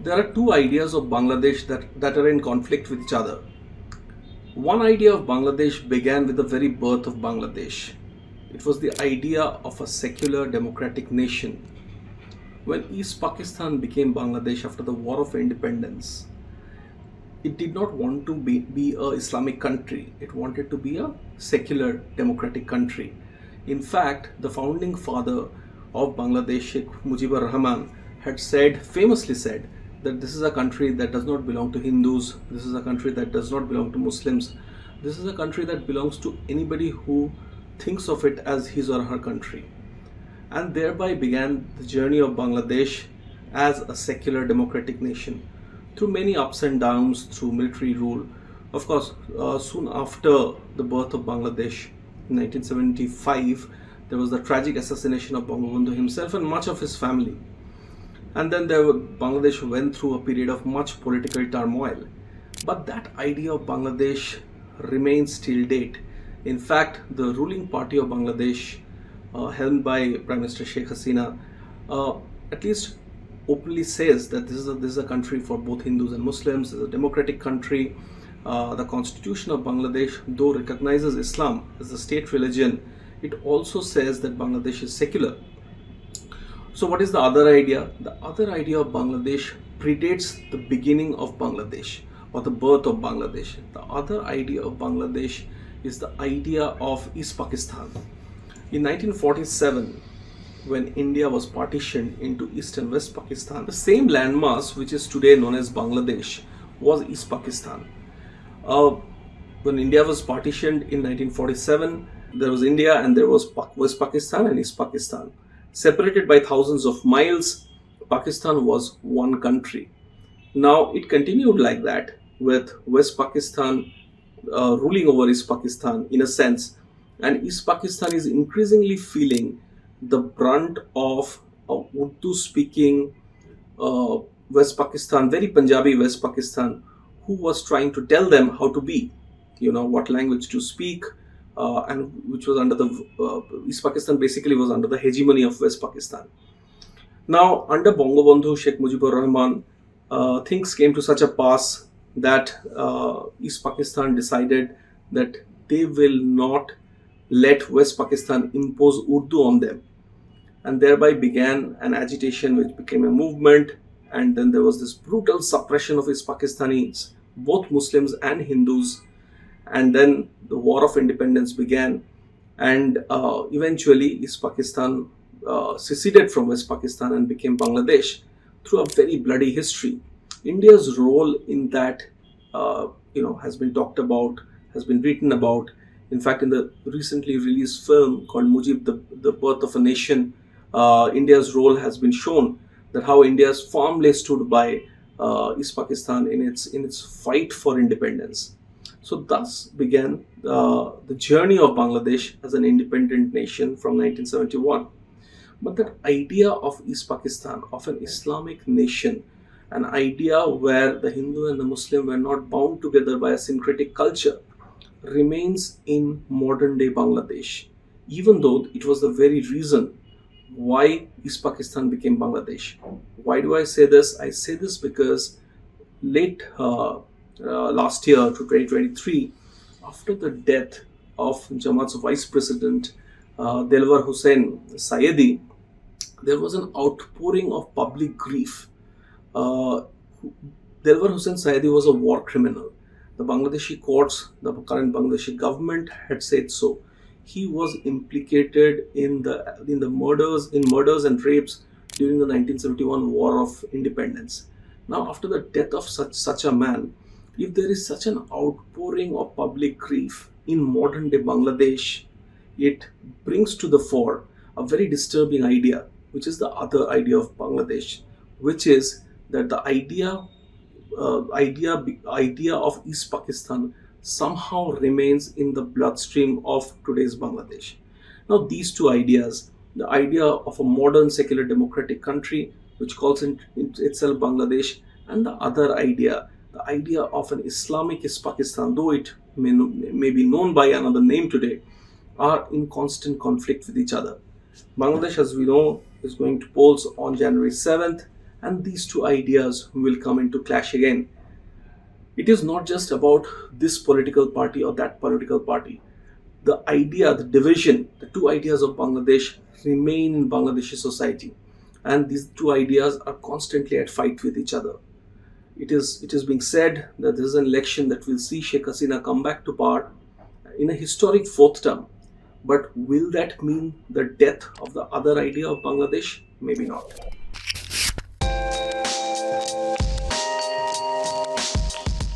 There are two ideas of Bangladesh that are in conflict with each other. One idea of Bangladesh began with the very birth of Bangladesh. It was the idea of a secular democratic nation. When East Pakistan became Bangladesh after the War of Independence, it did not want to be a Islamic country. It wanted to be a secular democratic country. In fact, the founding father of Bangladesh, Sheikh Mujibur Rahman, had famously said, that this is a country that does not belong to Hindus, this is a country that does not belong to Muslims, this is a country that belongs to anybody who thinks of it as his or her country. And thereby began the journey of Bangladesh as a secular democratic nation, through many ups and downs, through military rule. Of course, soon after the birth of Bangladesh in 1975, there was the tragic assassination of Bangabandhu himself and much of his family. And then Bangladesh went through a period of much political turmoil. But that idea of Bangladesh remains till date. In fact, the ruling party of Bangladesh, helmed by Prime Minister Sheikh Hasina, at least openly says that this is a country for both Hindus and Muslims. It's a democratic country. The constitution of Bangladesh, though recognizes Islam as the state religion, it also says that Bangladesh is secular. So what is the other idea? The other idea of Bangladesh predates the beginning of Bangladesh or the birth of Bangladesh. The other idea of Bangladesh is the idea of East Pakistan. In 1947, when India was partitioned into East and West Pakistan, the same landmass which is today known as Bangladesh was East Pakistan. When India was partitioned in 1947, there was India and there was West Pakistan and East Pakistan. Separated by thousands of miles, Pakistan was one country. Now it continued like that, with West Pakistan ruling over East Pakistan in a sense, and East Pakistan is increasingly feeling the brunt of Urdu-speaking West Pakistan, very Punjabi West Pakistan, who was trying to tell them how to be, what language to speak, and which was under the East Pakistan basically was under the hegemony of West Pakistan. Now, under Bangabandhu Sheikh Mujibur Rahman, things came to such a pass that East Pakistan decided that they will not let West Pakistan impose Urdu on them, and thereby began an agitation which became a movement. And then there was this brutal suppression of East Pakistanis, both Muslims and Hindus. And then the War of Independence began, and eventually East Pakistan seceded from West Pakistan and became Bangladesh through a very bloody history. India's role in that, has been talked about, has been written about. In fact, in the recently released film called Mujib, the Birth of a Nation, India's role has been shown, that how India's firmly stood by East Pakistan in its fight for independence. So thus began the journey of Bangladesh as an independent nation from 1971. But that idea of East Pakistan, of an Islamic nation, an idea where the Hindu and the Muslim were not bound together by a syncretic culture, remains in modern day Bangladesh, even though it was the very reason why East Pakistan became Bangladesh. Why do I say this? I say this because late last year to 2023, after the death of Jamaat's vice president Delwar Hussain Sayedi, there was an outpouring of public grief. Delwar Hussain Sayedi was a war criminal. The Bangladeshi courts, the current Bangladeshi government had said so. He was implicated in the murders and rapes during the 1971 War of Independence. Now, after the death of such a man, if there is such an outpouring of public grief in modern day Bangladesh, it brings to the fore a very disturbing idea, which is the other idea of Bangladesh, which is that the idea of East Pakistan somehow remains in the bloodstream of today's Bangladesh. Now, these two ideas, the idea of a modern secular democratic country which calls itself Bangladesh, and the other idea, the idea of an Islamic East Pakistan, though it may be known by another name today, are in constant conflict with each other. Bangladesh, as we know, is going to polls on January 7th, and these two ideas will come into clash again. It is not just about this political party or that political party. The idea, the division, the two ideas of Bangladesh remain in Bangladeshi society, and these two ideas are constantly at fight with each other. It is being said that this is an election that will see Sheikh Hasina come back to power in a historic fourth term. But will that mean the death of the other idea of Bangladesh? Maybe not.